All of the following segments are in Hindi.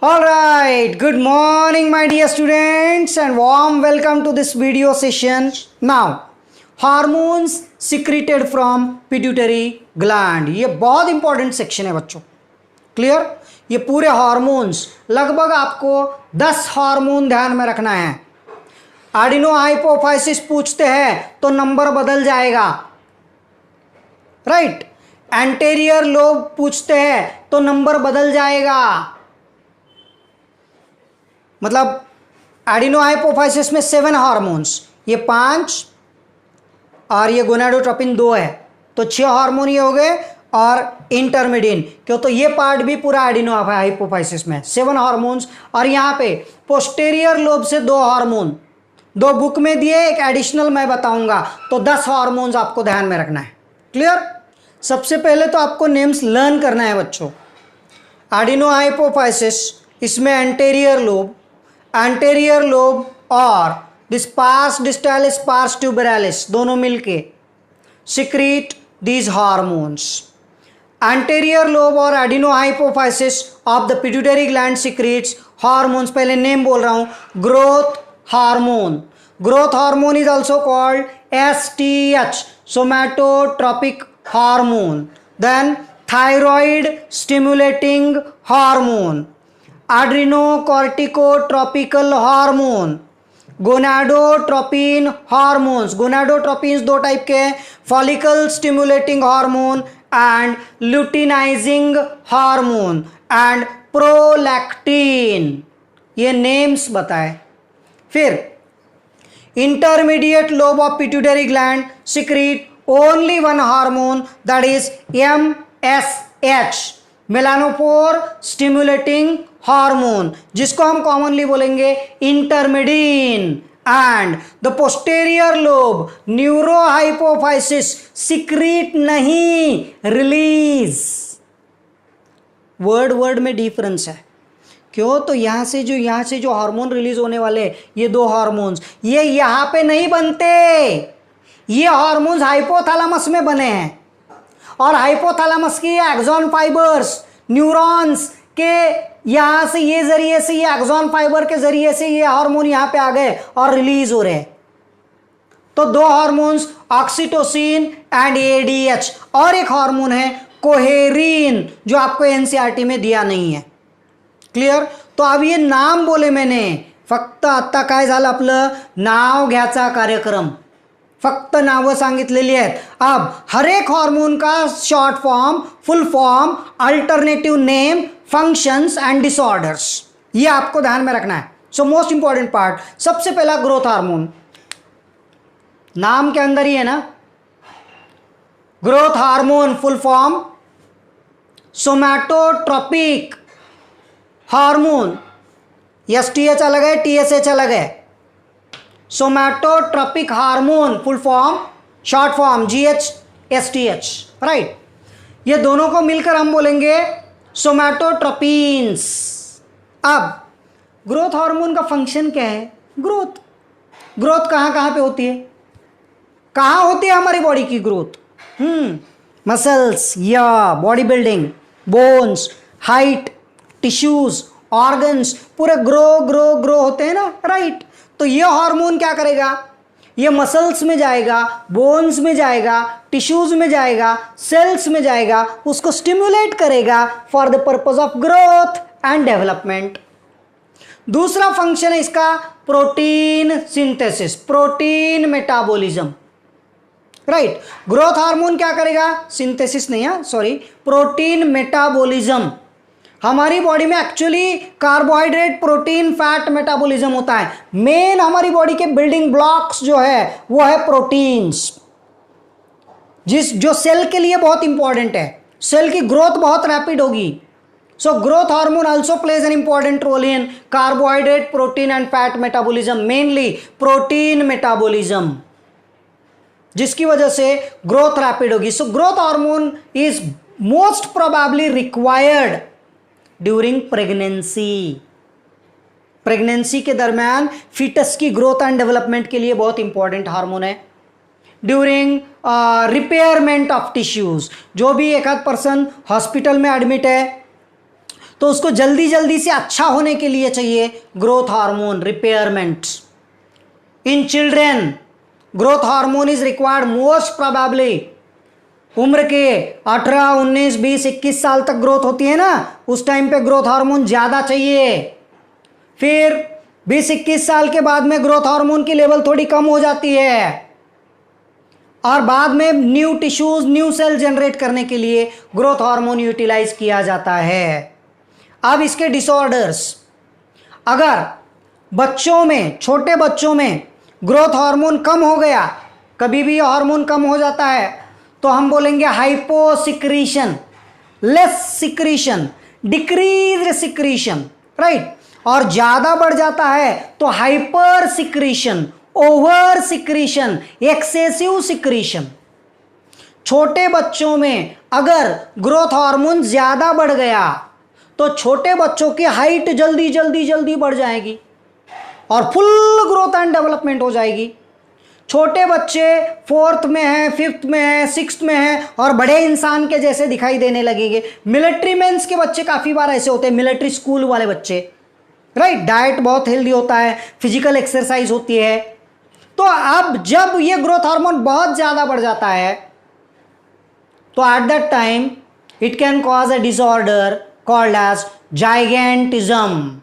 All right, good morning my dear students and warm welcome to this video session. Now, hormones secreted from pituitary gland. ये बहुत इंपॉर्टेंट सेक्शन है बच्चों. क्लियर? ये पूरे हार्मोन्स लगभग आपको 10 हार्मोन ध्यान में रखना है. एडिनो हाइपोफाइसिस पूछते हैं तो नंबर बदल जाएगा, राइट? एंटेरियर लोब पूछते हैं तो नंबर बदल जाएगा. मतलब एडिनो हाइपोफाइसिस में 7 हार्मोन्स, ये 5 और ये गोनाडोट्रोपिन 2 है, तो 6 हार्मोन ये हो गए. और इंटरमीडियन क्यों, तो ये पार्ट भी पूरा एडिनो हाइपोफाइसिस में 7 हार्मोन्स. और यहाँ पे पोस्टेरियर लोब से 2 हार्मोन, 2 बुक में दिए, एक एडिशनल मैं बताऊंगा. तो 10 हार्मोन्स आपको ध्यान में रखना है. क्लियर? सबसे पहले तो आपको नेम्स लर्न करना है बच्चों. एडिनो हाइपोफाइसिस, इसमें एंटेरियर लोब और this pars distalis pars tuberalis दोनों मिलके secrete these hormones. Anterior lobe और adenohypophysis of the pituitary gland secretes hormones. पहले नेम बोल रहा हूं, growth hormone. Growth hormone is also called STH, somatotropic hormone. Then thyroid stimulating hormone, adrenocorticotropical hormone, gonadotropin hormones. Gonadotropins 2 type के हैं, follicle stimulating hormone and luteinizing hormone and prolactin. ये नेम्स बताए. फिर intermediate lobe of pituitary gland secrete only 1 hormone, that is MSH, melanophore stimulating hormone, जिसको हम कॉमनली बोलेंगे intermedin. And the posterior lobe neurohypophysis secrete नहीं, रिलीज. वर्ड में डिफरेंस है. क्यों? तो यहां से जो हार्मोन रिलीज होने वाले, ये 2 हार्मोन्स, ये यहां पे नहीं बनते. ये हार्मोन्स हाइपोथैलेमस में बने हैं और हाइपोथैलेमस की एक्सॉन फाइबर्स न्यूरॉन्स के यहां से ये जरिए से, ये एक्सॉन फाइबर के जरिए से ये हार्मोन यहां पे आ गए और रिलीज हो रहे हैं. तो 2 हार्मोन्स ऑक्सीटोसिन एंड ADH, और एक हार्मोन है कोहेरीन जो आपको NCERT में दिया नहीं है. क्लियर? तो अब ये नाम बोले मैंने, फक्त आता काय झालं आपलं, नाव घ्यायचा कार्यक्रम. फक्त नावं सांगितलेली आहेत. अब हर एक हार्मोन का short form, full form, alternative name, functions and disorders, ये आपको ध्यान में रखना है. सो मोस्ट इंपॉर्टेंट पार्ट, सबसे पहला ग्रोथ हार्मोन, नाम के अंदर ही है ना, growth hormone full form somatotropic hormone. STH अलग है, TSH अलग है. Somatotropic hormone full form, short form GH-STH, right? ये दोनों को मिलकर हम बोलेंगे सोमैटोट्रोपिन्स. अब ग्रोथ हार्मोन का फंक्शन क्या है? ग्रोथ कहाँ पे होती है? कहाँ होती है हमारी बॉडी की ग्रोथ? मसल्स या body building, bones, height, tissues, organs, पूरे ग्रो होते हैं ना, राइट? तो ये हार्मोन क्या करेगा? ये मसल्स में जाएगा, बोन्स में जाएगा, टिश्यूज में जाएगा, सेल्स में जाएगा, उसको स्टिमुलेट करेगा for the purpose of growth and development. दूसरा फंक्शन है इसका protein synthesis, protein metabolism, right? Growth hormone क्या करेगा? सिंथेसिस नहीं है, सॉरी, प्रोटीन मेटाबॉलिज्म. हमारी बॉडी में actually carbohydrate, protein, fat metabolism होता है. मेन हमारी बॉडी के बिल्डिंग ब्लॉक्स जो है वो है प्रोटीन्स, जो सेल के लिए बहुत इंपॉर्टेंट है. सेल की ग्रोथ बहुत रैपिड होगी. So growth hormone also plays an important role in carbohydrate, protein and fat metabolism, mainly protein metabolism, जिसकी वजह से ग्रोथ रैपिड होगी. So growth hormone is most probably required during pregnancy के दरमियान फीटस की ग्रोथ एंड डेवलपमेंट के लिए बहुत इंपॉर्टेंट हार्मोन है. ड्यूरिंग रिपेयरमेंट ऑफ टिश्यूज, जो भी एक आध पर्सन हॉस्पिटल में एडमिट है तो उसको जल्दी जल्दी से अच्छा होने के लिए चाहिए growth hormone repayment. In children growth hormone is required most probably उम्र के 18, 19, 20, 21 साल तक ग्रोथ होती है ना, उस टाइम पे ग्रोथ हार्मोन ज़्यादा चाहिए। फिर 20-21 साल के बाद में ग्रोथ हार्मोन की लेवल थोड़ी कम हो जाती है और बाद में new tissues, new sale generate करने के लिए ग्रोथ हार्मोन यूटिलाइज किया जाता है। अब इसके डिसऑर्डर्स, अगर बच्चों में, छोटे बच्चों में ग्रोथ हार्मोन कम हो गया, कभी भी हार्मोन कम हो जाता है तो हम बोलेंगे hyposecretion, less secretion, decrease secretion, right. और ज्यादा बढ़ जाता है तो hyper secretion, over secretion, excessive secretion. छोटे बच्चों में अगर ग्रोथ हार्मोन ज्यादा बढ़ गया तो छोटे बच्चों की हाइट जल्दी जल्दी जल्दी बढ़ जाएगी और फुल ग्रोथ एंड डेवलपमेंट हो जाएगी। छोटे बच्चे 4th में हैं, 5th में हैं, 6th में हैं और बड़े इंसान के जैसे दिखाई देने लगेंगे। मिलिट्री मेंस के बच्चे काफ़ी बार ऐसे होते हैं, मिलिट्री स्कूल वाले बच्चे, राइट। डाइट बहुत हेल्दी होता है, फिजिकल एक्सरसाइज होती है। तो अब जब ये ग्रोथ हार्मोन बहुत ज़्यादा बढ़ जाता है तो at that time it can cause a disorder called as gigantism.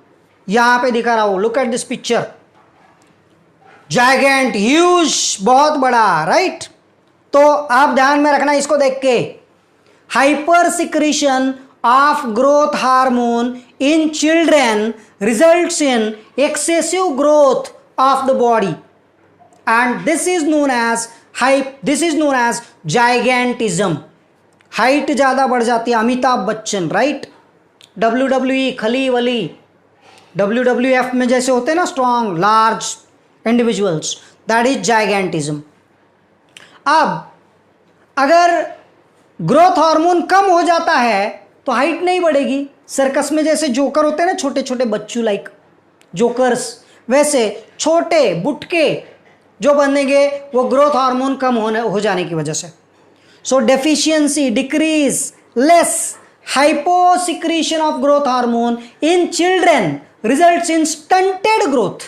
यहां पे दिखा रहा हूं, look at this picture, giant, huge, बहुत बड़ा, राइट। तो आप ध्यान में रखना इसको देख के, hyper secretion of growth hormone in children results in excessive growth of the body and this is known as gigantism. Height ज्यादा बढ़ जाती है, अमिताभ बच्चन, राइट, WWE, खली वली, WWF में जैसे होते हैं ना, strong large individuals, that is gigantism. अब अगर ग्रोथ हार्मोन कम हो जाता है तो हाइट नहीं बढ़ेगी। सर्कस में जैसे जोकर होते हैं ना, छोटे छोटे बच्चों लाइक जोकर्स, वैसे छोटे बुटके जो बनेंगे वो ग्रोथ हार्मोन कम हो जाने की वजह से। So deficiency, decrease, less hyposecretion of growth hormone in children results in stunted growth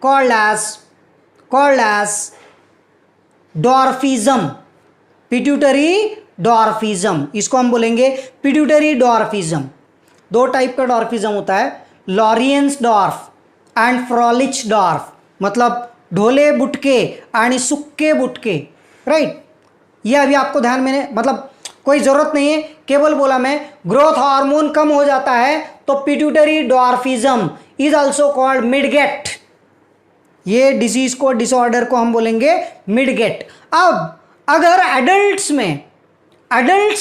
called as dwarfism, pituitary dwarfism। इसको हम बोलेंगे pituitary dwarfism। दो टाइप का डॉर्फिज्म होता है, लॉरियंस डॉर्फ एंड फ्रॉलिच डॉर्फ, मतलब ढोले बुटके आणि सुक्के बुटके, राइट। ये अभी आपको ध्यान में, मतलब कोई ज़रूरत नहीं है, केवल बोला मैं ग्रोथ हार्मोन कम हो जाता है तो पिट्यूटरी डॉर्फिज्म इज आल्सो कॉल्ड मिडगेट। ये डिजीज को, डिसऑर्डर को हम बोलेंगे मिडगेट। अब अगर एडल्ट्स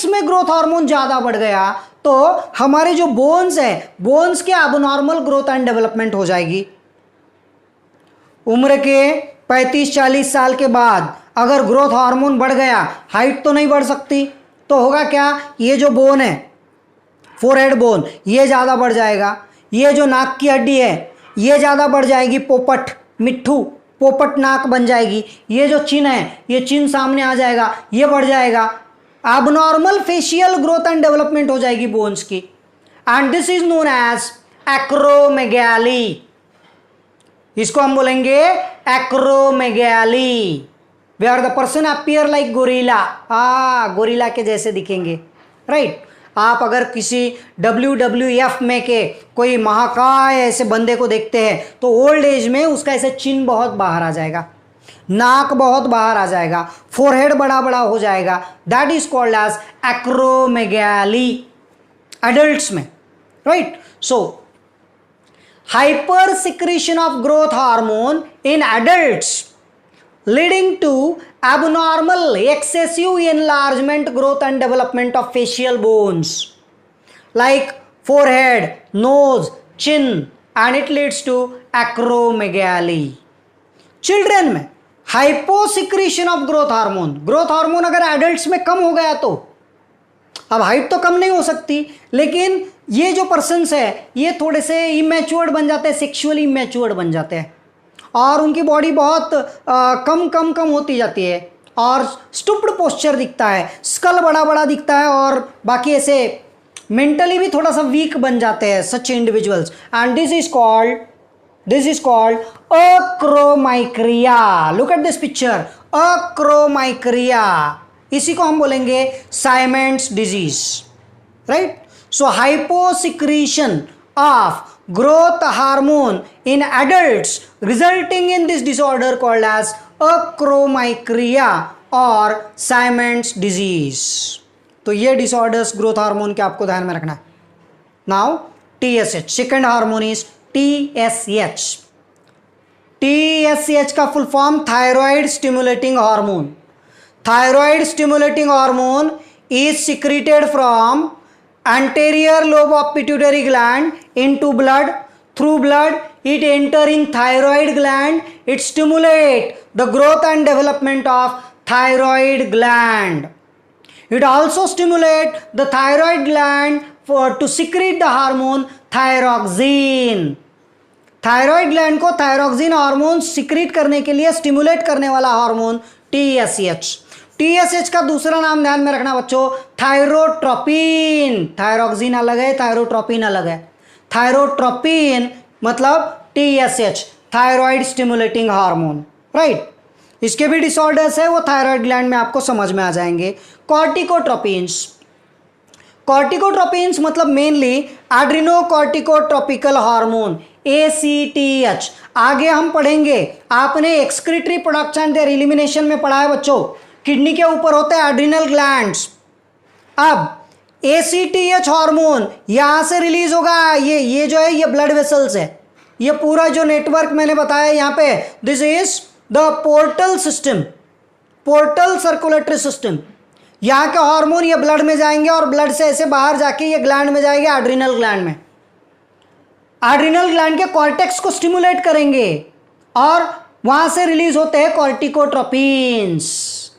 में ग्रोथ हार्मोन ज़्यादा बढ़ गया तो हमारे जो बोन्स है, बोन्स के अबनॉर्मल ग्रोथ एंड डेवलपमेंट हो जाएगी। उम्र के 35-40 साल के बाद अगर ग्रोथ हार्मोन बढ़ गया, हाइट तो नहीं बढ़ सकती, तो होगा क्या, ये जो बोन है, फोरहेड बोन, ये ज़्यादा बढ़ जाएगा। ये जो नाक की हड्डी है ये ज़्यादा बढ़ जाएगी, पोपट, मिट्ठू, पोपट नाक बन जाएगी। ये जो चिन है, ये चिन सामने आ जाएगा, ये बढ़ जाएगा। abnormal facial growth and development हो जाएगी बोन्स की, and this is known as acromegaly. इसको हम बोलेंगे acromegaly, where the person appear like gorilla, gorilla के जैसे दिखेंगे, राइट। आप अगर किसी WWF में के कोई महाकाय ऐसे बंदे को देखते हैं तो ओल्ड एज में उसका ऐसे चिन बहुत बाहर आ जाएगा, नाक बहुत बाहर आ जाएगा, फोरहेड बड़ा बड़ा हो जाएगा, that is called as acromegaly adults में, right. So hyper secretion of growth hormone in adults leading to abnormal excessive enlargement, growth and development of facial bones like forehead, nose, chin, and it leads to acromegaly. Children में hyposecretion of growth hormone अगर adults में कम हो गया तो, अब हाइट तो कम नहीं हो सकती, लेकिन ये जो पर्सन्स है ये थोड़े से इमेच्योर्ड बन जाते हैं, सेक्सुअली इमेच्योर्ड बन जाते हैं और उनकी बॉडी बहुत कम होती जाती है और स्टुप्ड पोस्चर दिखता है, स्कल बड़ा बड़ा दिखता है और बाकी ऐसे मेंटली भी थोड़ा सा वीक बन जाते हैं such individuals, and this is called acromicria. Look at this picture, acromicria, इसी को हम बोलेंगे Simmonds disease, right. So hyposecretion of growth hormone in adults resulting in this disorder called as acromicria or Simon's disease। तो ये disorders growth hormone के आपको ध्यान में रखना है। Now TSH, second hormone is TSH। TSH का full form thyroid stimulating hormone। Thyroid stimulating hormone is secreted from anterior lobe of pituitary gland into blood. Through blood it enter in thyroid gland, it stimulate the growth and development of thyroid gland. It also stimulate the thyroid gland to secrete the hormone thyroxine। Thyroid gland को थायरोक्सिन हार्मोन सिक्रीट करने के लिए स्टिमुलेट करने वाला हार्मोन TSH। TSH का दूसरा नाम ध्यान में रखना बच्चों, थायरोट्रोपिन। थायरोक्सिन अलग है, थायरोट्रोपिन अलग है। थायरोट्रोपिन मतलब TSH, thyroid stimulating hormone, right. इसके भी डिसऑर्डर्स है, वो थायराइड ग्लैंड में आपको समझ में आ जाएंगे। कॉर्टिकोट्रोपिन्स, कॉर्टिकोट्रोपिन्स मतलब मेनली एड्रिनोकॉर्टिकोट्रोपिकल हार्मोन ACTH। आगे हम पढ़ेंगे, आपने एक्सक्रीटरी प्रोडक्शन देयर एलिमिनेशन में पढ़ा है बच्चों, किडनी के ऊपर होते हैं एड्रिनल ग्लैंड्स। अब ACTH हार्मोन यहां से रिलीज होगा, ये जो है ये ब्लड वेसल्स है, ये पूरा जो नेटवर्क मैंने बताया यहाँ पे, this is the portal system, portal circulatory system. यहाँ के हार्मोन ये ब्लड में जाएंगे और ब्लड से ऐसे बाहर जाके ये ग्लैंड में जाएंगे, एड्रिनल ग्लैंड में। एड्रिनल ग्लैंड के कॉर्टेक्स को स्टिमुलेट करेंगे और वहां से रिलीज होते हैं corticotropins,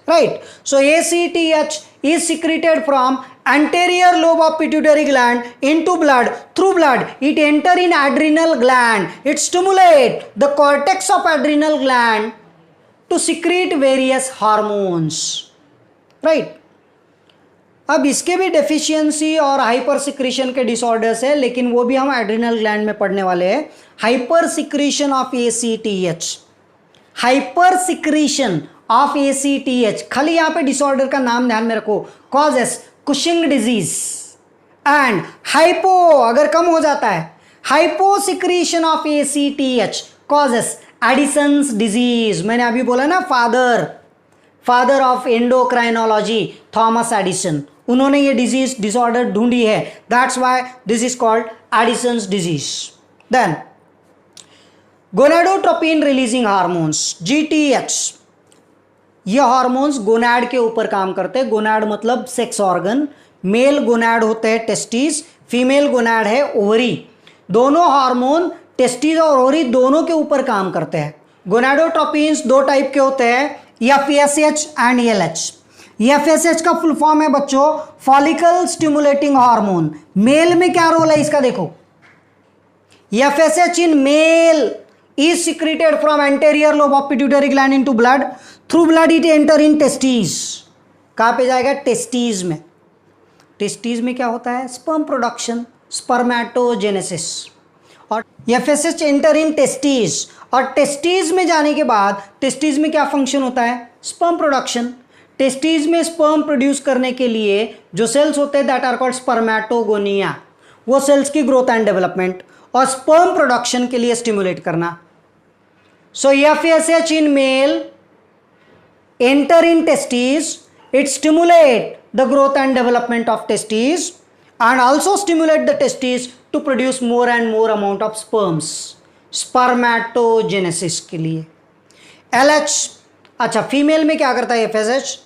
right. So ACTH is secreted from anterior lobe of pituitary gland into blood. Through blood it enter in adrenal gland, it stimulate the cortex of adrenal gland to secrete various hormones, right। अब इसके भी डेफिशिएंसी और हाइपर सिक्रीशन के डिसऑर्डर्स है, लेकिन वो भी हम एड्रिनल ग्लैंड में पढ़ने वाले हैं। Hyper secretion of ACTH, hyper secretion of ACTH, खाली यहाँ पे डिसऑर्डर का नाम ध्यान में रखो, causes Cushing disease and hypo, अगर कम हो जाता है, hypo secretion of ACTH causes Addison's disease. मैंने अभी बोला ना, father of endocrinology Thomas Addison, उन्होंने ये डिजीज डिसऑर्डर ढूंढी है, that's why this is called Addison's disease. Then gonadotropin releasing hormones GTH, ये हार्मोन्स गोनाड के ऊपर काम करते हैं। गोनाड मतलब सेक्स ऑर्गन, मेल गोनाड होते हैं टेस्टिस, फीमेल गोनाड है ओवरी। दोनों हार्मोन टेस्टिस और ओवरी दोनों के ऊपर काम करते हैं। गोनाडोट्रोपिन्स दो टाइप के होते हैं, FSH एंड LH। FSH का फुल फॉर्म है बच्चों फॉलिकल स्टिमुलेटिंग हार्मोन। मेल में क्या रोल है इसका देखो, FSH in male is secreted from anterior lobe of pituitary gland into blood. Through blood it enter in testes। कहाँ पे जाएगा, टेस्टीज में। टेस्टीज में क्या होता है, स्पर्म प्रोडक्शन, स्पर्मेटोजेनेसिस। और FSH एंटर इन टेस्टीज, और टेस्टीज में जाने के बाद टेस्टीज में क्या फंक्शन होता है, स्पर्म प्रोडक्शन। टेस्टीज में स्पर्म प्रोड्यूस करने के लिए जो सेल्स होते हैं दैट आर कॉल्ड स्पर्मेटोगोनिया, वो सेल्स की ग्रोथ एंड डेवलपमेंट और स्पर्म प्रोडक्शन के लिए स्टिमुलेट करना। सो FSH in male enter in testes, it stimulate the growth and development of testes and also stimulate the testes to produce more and more amount of sperms, spermatogenesis के लिए। LH, अच्छा फीमेल में क्या करता है FSH?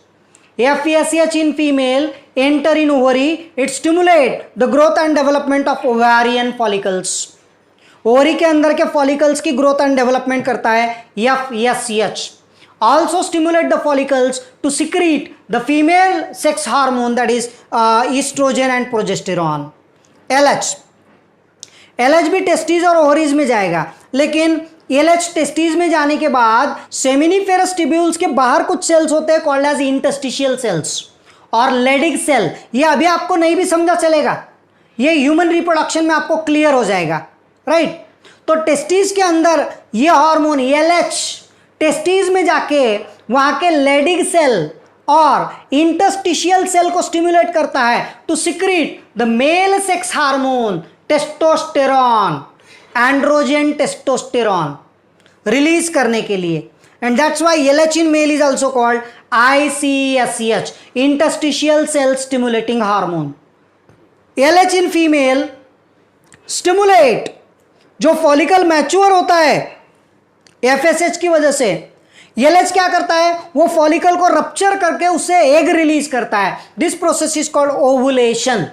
FSH in female enter in ovary, it stimulate the growth and development of ovarian follicles। Ovary के अंदर के फॉलिकल्स की ग्रोथ एंड डेवलपमेंट करता है FSH। Also stimulate the follicles to secrete the female sex hormone that is oestrogen and progesterone. LH भी टेस्टीज और ओवरीज में जाएगा, लेकिन LH टेस्टीज में जाने के बाद सेमिनिफेरस ट्यूब्यूल्स के बाहर कुछ सेल्स होते हैं कॉल्ड एज इंटरस्टिशियल सेल्स और लेडिग सेल। ये अभी आपको नहीं भी समझा चलेगा, ये ह्यूमन रिप्रोडक्शन में आपको क्लियर हो जाएगा, राइट। तो टेस्टिस के अंदर ये हार्मोन LH टेस्टिस में जाके वहां के लेडिग सेल और इंटरस्टिशियल सेल को स्टिमुलेट करता है to secrete the male sex hormone testosterone, androgen testosterone release करने के लिए। And that's why LH in male is also called ICSH, interstitial cell stimulating hormone. LH in female stimulate जो फॉलिकल मैच्योर होता है FSH की वजह से। LH क्या करता है, वो फॉलिकल को रप्चर करके उससे एग रिलीज करता है। This process is called ovulation.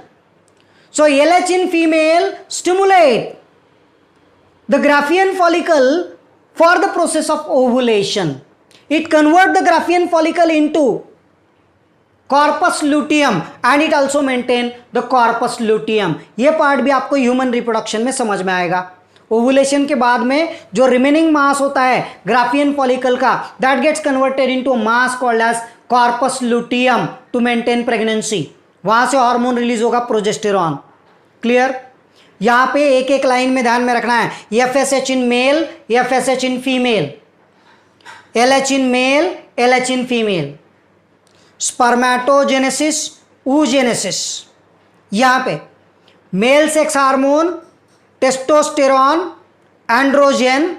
So LH in female stimulate the Graafian follicle for the process of ovulation. It converts the Graafian follicle into corpus luteum and it also maintain the corpus luteum. ये पार्ट भी आपको ह्यूमन रिप्रोडक्शन में समझ में आएगा। ओवुलेशन के बाद में जो रिमेनिंग मास होता है ग्राफियन फॉलिकल का, that gets converted into mass called as corpus luteum to maintain pregnancy. वहां से हार्मोन रिलीज होगा प्रोजेस्टेरॉन। क्लियर? यहां पे एक एक लाइन में ध्यान में रखना है। FSH in male, FSH in female, LH in male, LH in female, spermatogenesis, oogenesis। यहां पे male sex hormone testosterone, androgen,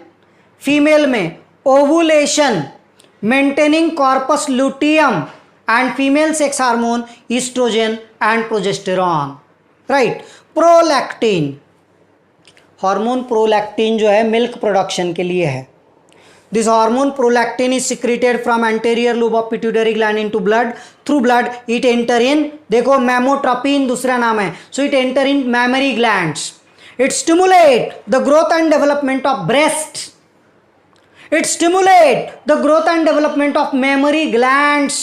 female में ovulation, maintaining corpus luteum and female sex hormone oestrogen and progesterone, right. Prolactin, hormone prolactin जो है मिल्क प्रोडक्शन के लिए है। This hormone prolactin is secreted from anterior lobe of pituitary gland into blood. Through blood it enter in, देखो मेमोट्रोपिन दूसरा नाम है, so it enter in memory glands. It stimulate the growth and development of breast. It stimulate the growth and development of mammary glands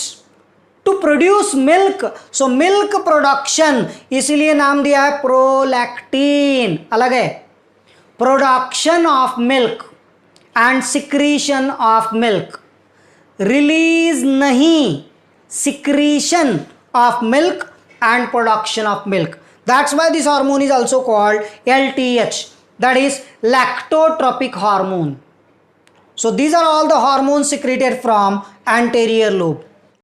to produce milk. So milk production, इसीलिए नाम दिया है prolactin। अलग है, production of milk and secretion of milk, release नहीं, secretion of milk and production of milk. That's why this hormone is also called LTH, that is lactotropic hormone. So these are all the hormones secreted from anterior lobe.